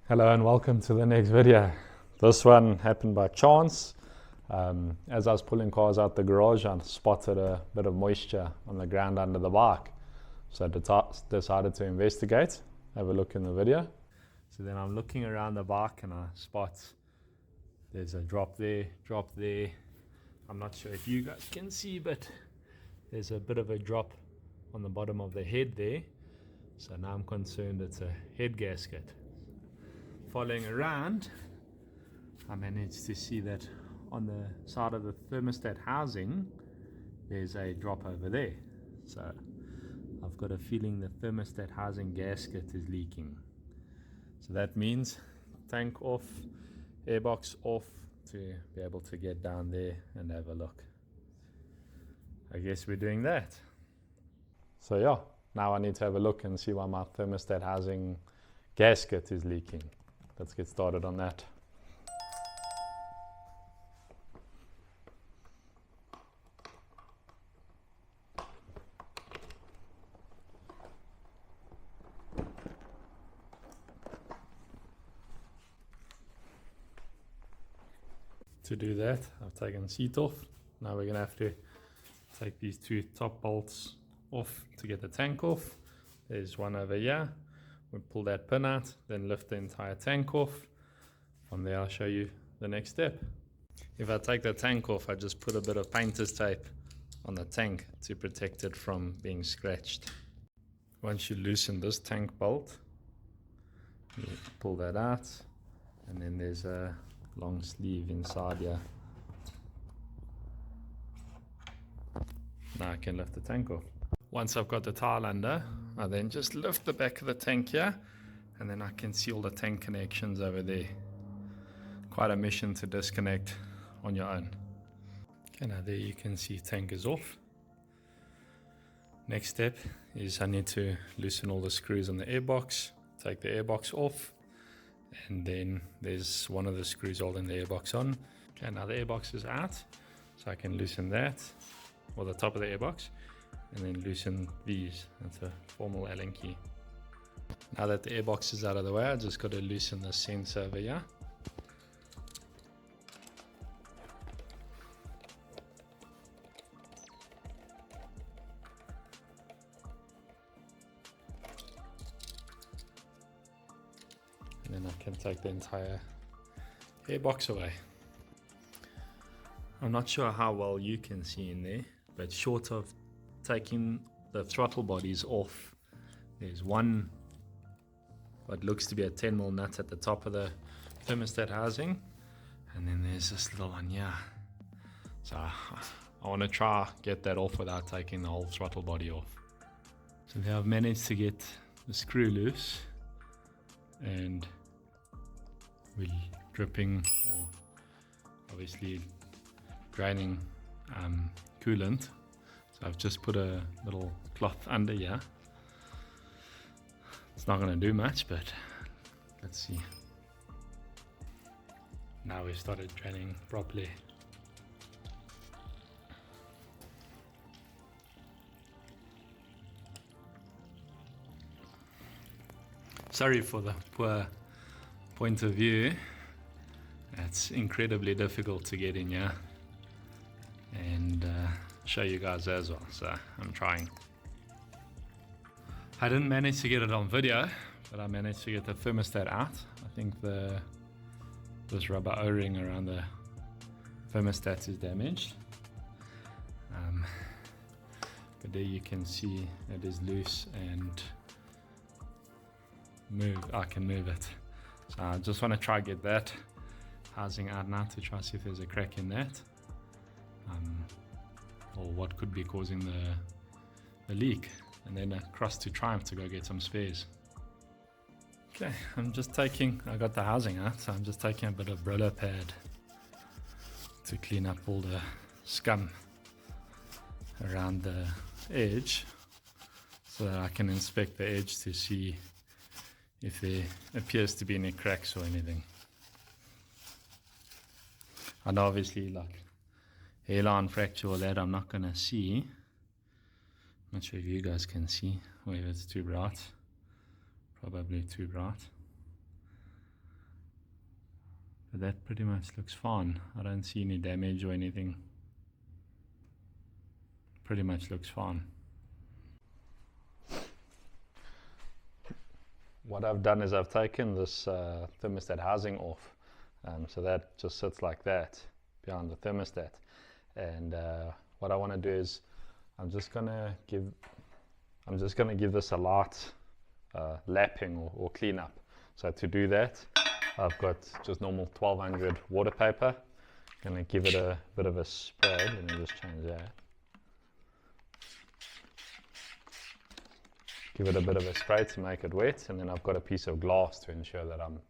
Hello and welcome to the next video. This one happened by chance. As I was pulling cars out the garage, I spotted a bit of moisture on the ground under the bike. So I decided to investigate, have a look in the video. So then I'm looking around the bike and I spot there's a drop there. I'm not sure if you guys can see, but there's a bit of a drop on the bottom of the head there. So now I'm concerned it's a head gasket. Following around, I managed to see that on the side of the thermostat housing there's a drop over there. So I've got a feeling the thermostat housing gasket is leaking. So that means tank off, airbox off, to be able to get down there and have a look. I guess we're doing that. So yeah, now I need to have a look and see why my thermostat housing gasket is leaking. Let's get started on that. To do that, I've taken the seat off. Now we're going to have to take these two top bolts off to get the tank off. There's one over here. We'll pull that pin out, then lift the entire tank off. From there I'll show you the next step. If I take the tank off, I just put a bit of painter's tape on the tank to protect it from being scratched. Once you loosen this tank bolt, you pull that out, and then there's a long sleeve inside here. Now I can lift the tank off. Once I've got the tile under, I then just lift the back of the tank here, and then I can see all the tank connections over there. Quite a mission to disconnect on your own. Okay, now there you can see tank is off. Next step is I need to loosen all the screws on the airbox, take the airbox off, and then there's one of the screws holding the airbox on. Okay, now the airbox is out, so I can loosen that, or the top of the airbox, and then loosen these. That's a formal Allen key. Now that the airbox is out of the way, I just got to loosen the sensor over here. And then I can take the entire airbox away. I'm not sure how well you can see in there, but short of taking the throttle bodies off, there's one what looks to be a 10mm nut at the top of the thermostat housing, and then there's this little one here. So I want to try get that off without taking the whole throttle body off. So there I've managed to get the screw loose, and we're dripping, or obviously draining coolant. So I've just put a little cloth under here. It's not going to do much, but let's see. Now we've started draining properly. Sorry for the poor point of view. It's incredibly difficult to get in here and show you guys as well, so I'm trying. I didn't manage to get it on video, but I managed to get the thermostat out. I think this rubber O-ring around the thermostat is damaged, but there you can see it is loose and I can move it. So I just want to try get that housing out now to try see if there's a crack in that, or what could be causing the leak, and then across to Triumph to go get some spares. Okay, I got the housing out, so I'm just taking a bit of Brillo pad to clean up all the scum around the edge, so that I can inspect the edge to see if there appears to be any cracks or anything. I know obviously like hairline fracture or that I'm not going to see. Not sure if you guys can see, or if it's too bright. Probably too bright. But that pretty much looks fine. I don't see any damage or anything. Pretty much looks fine. What I've done is I've taken this thermostat housing off. So that just sits like that behind the thermostat. And what I want to do is I'm just gonna give this a light lapping or clean up. So to do that, I've got just normal 1200 water paper. I'm gonna give it a bit of a spray. Let me just change that. Give it a bit of a spray to make it wet, and then I've got a piece of glass to ensure that I'm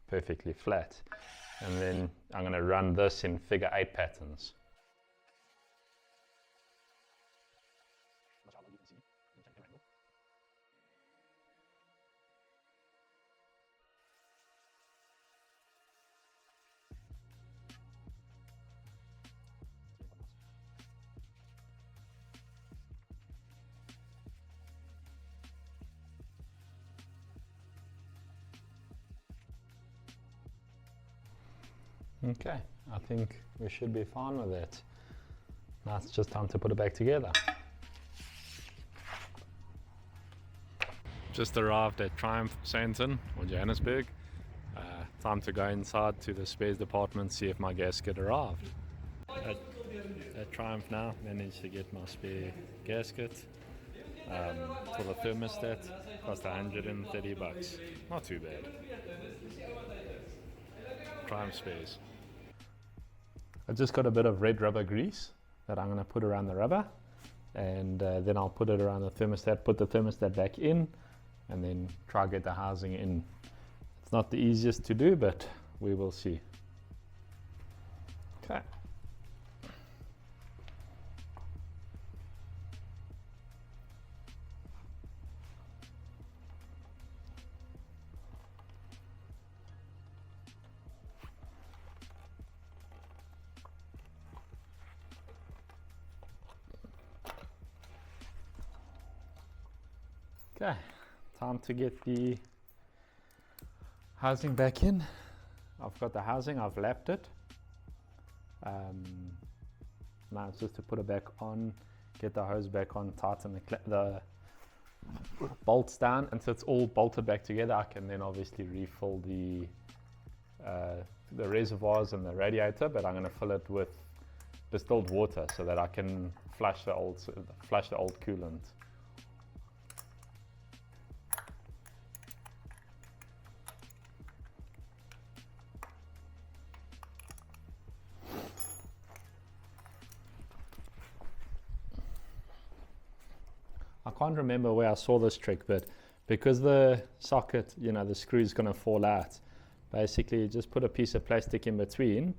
perfectly flat. And then I'm going to run this in figure 8 patterns. Okay, I think we should be fine with it. Now it's just time to put it back together. Just arrived at Triumph Sandton or Johannesburg. Time to go inside to the spares department, see if my gasket arrived. At Triumph now, managed to get my spare gasket for the thermostat. Cost $130. Not too bad. Triumph spares. I just got a bit of red rubber grease that I'm going to put around the rubber, and then I'll put it around the thermostat, put the thermostat back in, and then try get the housing in. It's not the easiest to do, but we will see. Okay. Okay, time to get the housing back in. I've got the housing, I've lapped it. Now it's just to put it back on, get the hose back on, tighten the bolts down until it's all bolted back together. I can then obviously refill the reservoirs and the radiator, but I'm going to fill it with distilled water so that I can flush the old coolant. I can't remember where I saw this trick, but because the socket, the screw is going to fall out, basically you just put a piece of plastic in between,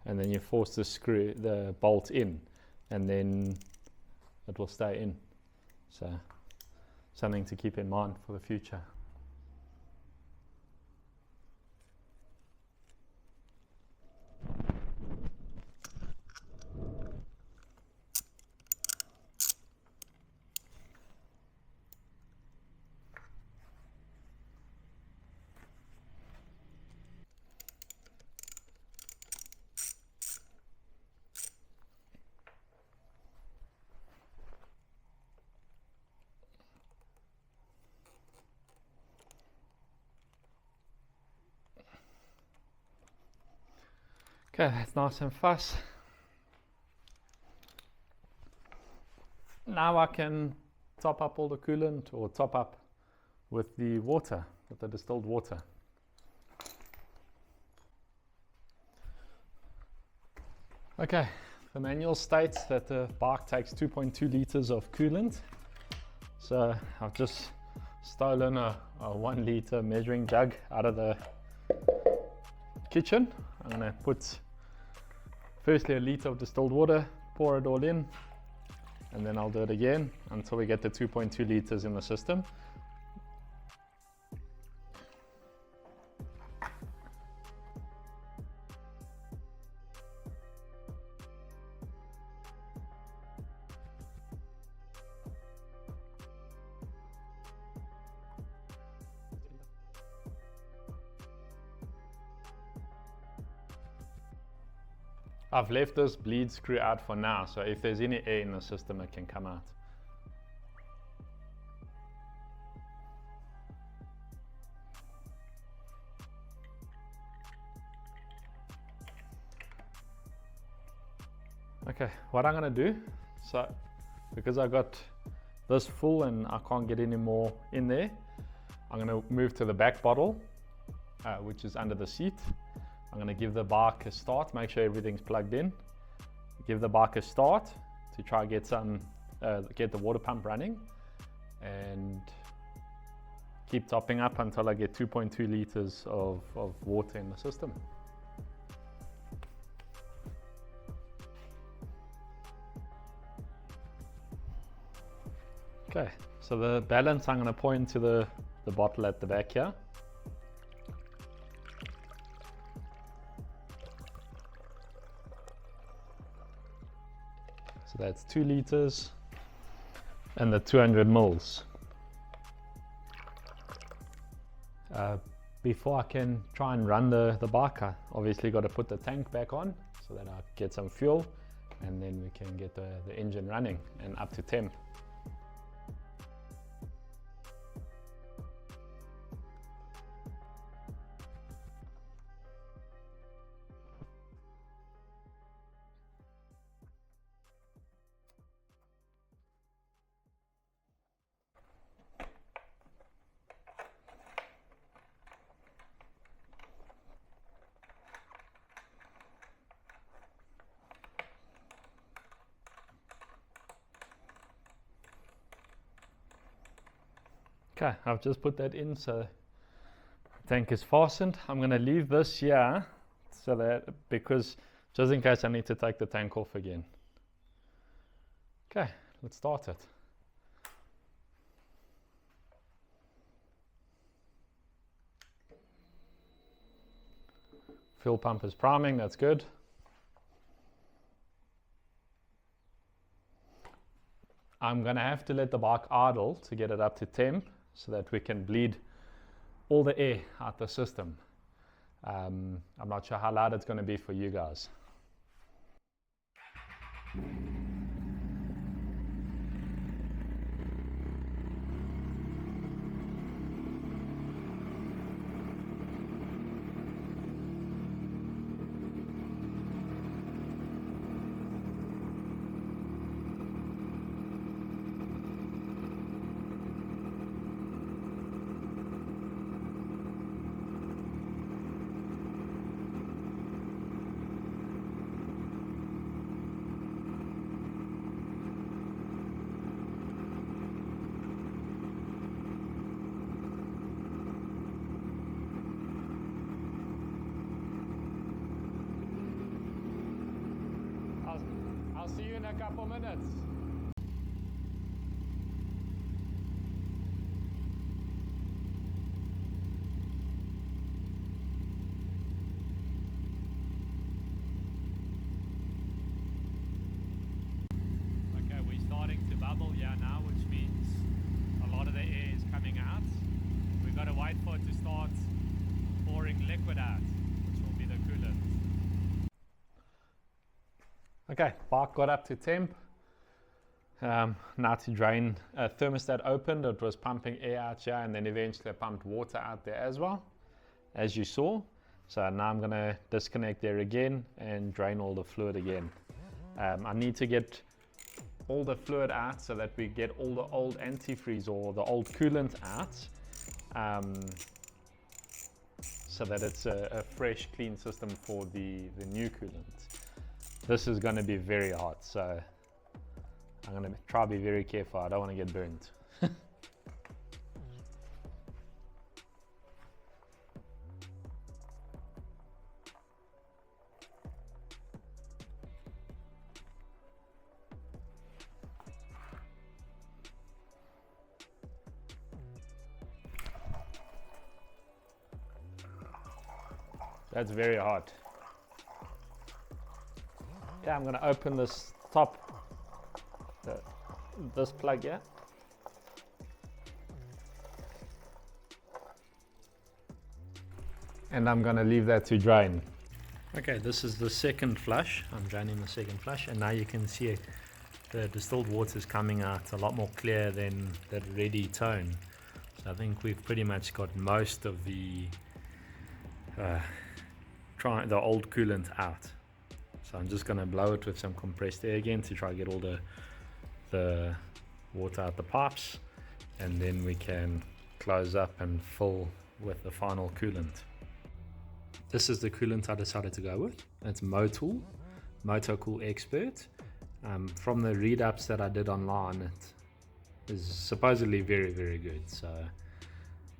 and then you force the bolt in, and then it will stay in. So something to keep in mind for the future. Okay, that's nice and fast. Now I can top up all the coolant, or top up with the water, with the distilled water. Okay, the manual states that the bike takes 2.2 liters of coolant. So I've just stolen a 1 liter measuring jug out of the kitchen. I'm going to put firstly a liter of distilled water, pour it all in, and then I'll do it again until we get the 2.2 liters in the system. I've left this bleed screw out for now, so if there's any air in the system, it can come out. Okay, what I'm going to do, so because I got this full and I can't get any more in there, I'm going to move to the back bottle, which is under the seat. I'm going to give the bike a start, make sure everything's plugged in. Give the bike a start to try get the water pump running, and keep topping up until I get 2.2 liters of water in the system. Okay, so the balance I'm going to point to the bottle at the back here. So that's 2 liters and the 200 mils. Before I can try and run the bike, I obviously got to put the tank back on so that I get some fuel, and then we can get the engine running and up to temp. Okay, I've just put that in, so the tank is fastened. I'm going to leave this here so that, because just in case I need to take the tank off again. Okay, let's start it. Fuel pump is priming, that's good. I'm going to have to let the bike idle to get it up to temp, so that we can bleed all the air out the system. I'm not sure how loud it's going to be for you guys. I'll see you in a couple minutes. Okay, we're starting to bubble here now, which means a lot of the air is coming out. We've got to wait for it to start pouring liquid out, which will be the coolant. Okay, bike got up to temp. Now to drain, thermostat opened, it was pumping air out here, and then eventually I pumped water out there as well, as you saw. So now I'm going to disconnect there again and drain all the fluid again. I need to get all the fluid out so that we get all the old antifreeze or the old coolant out, so that it's a fresh, clean system for the new coolant. This is going to be very hot, so I'm going to try to be very careful. I don't want to get burnt. That's very hot. Yeah, I'm going to open this top, this plug here. And I'm going to leave that to drain. Okay, this is the second flush. I'm draining the second flush, and now you can see the distilled water is coming out a lot more clear than that ready tone. So I think we've pretty much got most of the old coolant out. So I'm just going to blow it with some compressed air again to try to get all the water out the pipes, and then we can close up and fill with the final coolant. This is the coolant I decided to go with. It's motul, Motocool Expert. From the read-ups that I did online, it is supposedly very, very good. So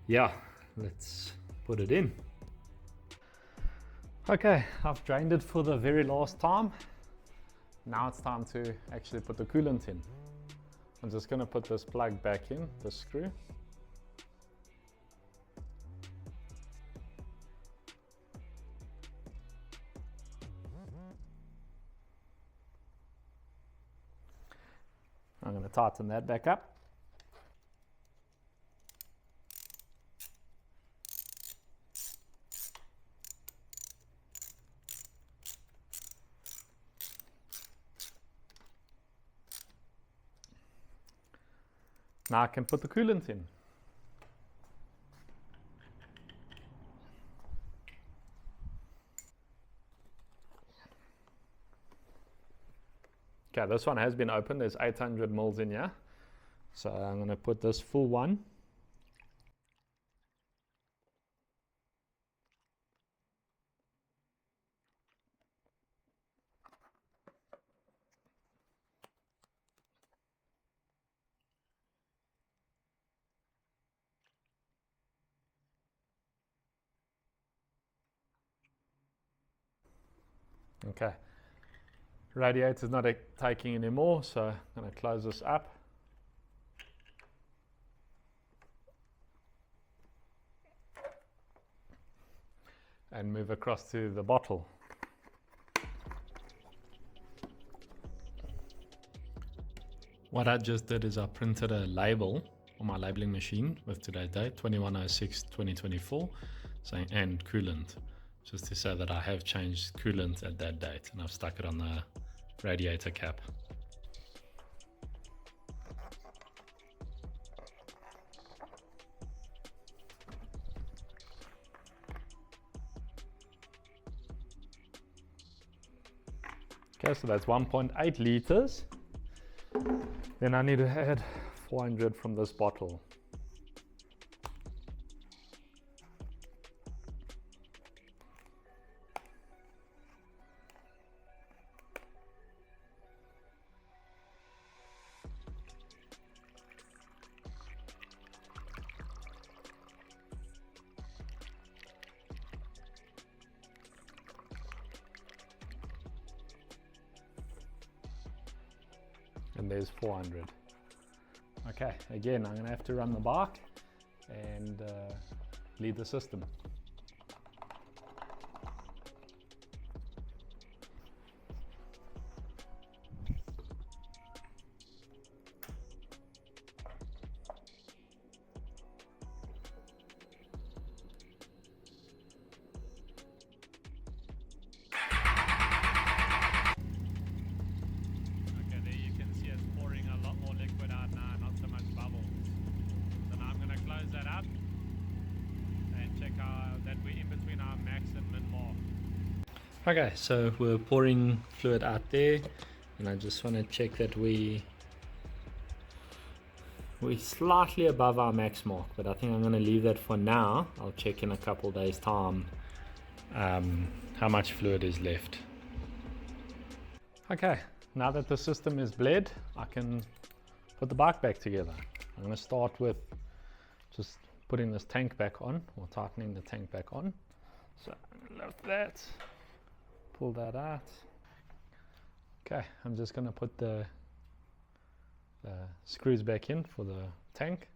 yeah, let's put it in. Okay, I've drained it for the very last time. Now it's time to actually put the coolant in. I'm just going to put this plug back in, the screw. I'm going to tighten that back up. Now I can put the coolant in. Okay, this one has been opened. There's 800 mils in here. So I'm going to put this full one. Okay, radiator's not taking anymore, so I'm going to close this up. And move across to the bottle. What I just did is I printed a label on my labeling machine with today's date, 21/06/2024, saying and coolant, just to say that I have changed coolant at that date, and I've stuck it on the radiator cap. Okay, so that's 1.8 liters. Then I need to add 400 from this bottle. And there's 400. Okay, again, I'm going to have to run the bike and lead the system. Okay, so we're pouring fluid out there, and I just want to check that we're slightly above our max mark, but I think I'm going to leave that for now. I'll check in a couple days time how much fluid is left. Okay, now that the system is bled, I can put the bike back together. I'm going to start with just putting this tank back on, or tightening the tank back on. So I'm going to lift that. Pull that out. Okay, I'm just going to put the screws back in for the tank.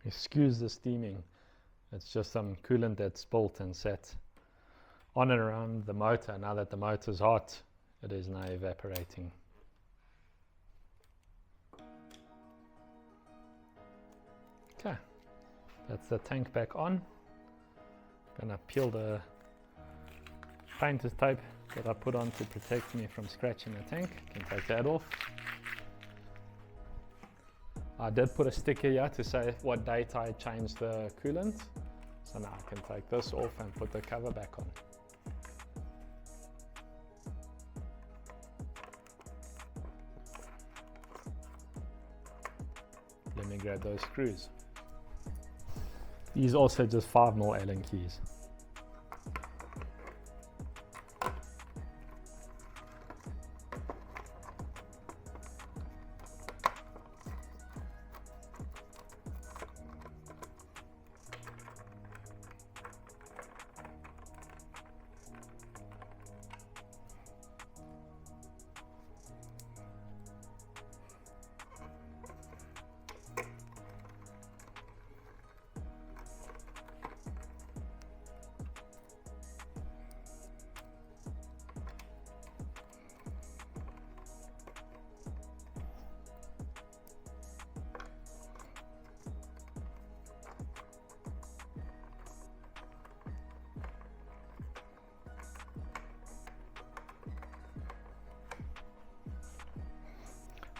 Excuse the steaming. It's just some coolant that's spilt and sat on and around the motor. Now that the motor is hot, it is now evaporating. Okay, that's the tank back on. Gonna peel the painter's tape that I put on to protect me from scratching the tank. Can take that off. I did put a sticker here to say what date I changed the coolant. So now I can take this off and put the cover back on. Let me grab those screws. These also just 5mm Allen keys.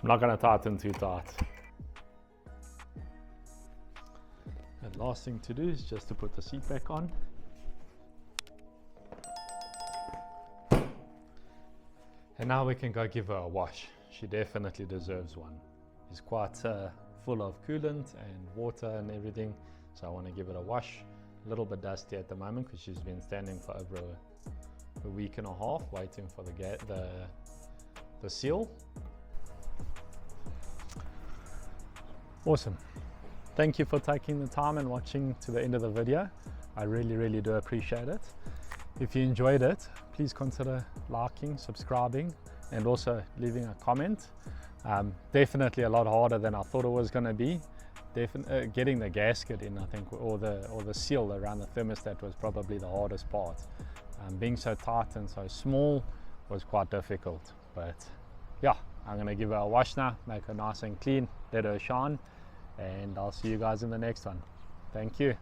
I'm not going to tighten too tight. And last thing to do is just to put the seat back on. And now we can go give her a wash. She definitely deserves one. It's quite full of coolant and water and everything, so I want to give it a wash. A little bit dusty at the moment because she's been standing for over a week and a half waiting for the seal. Awesome. Thank you for taking the time and watching to the end of the video. I really do appreciate it. If you enjoyed it, please consider liking, subscribing, and also leaving a comment. Definitely a lot harder than I thought it was going to be. Getting the gasket in, I think, or the seal around the thermostat was probably the hardest part. Being so tight and so small was quite difficult, but yeah, I'm going to give her a wash now, make her nice and clean, let her shine, and I'll see you guys in the next one. Thank you.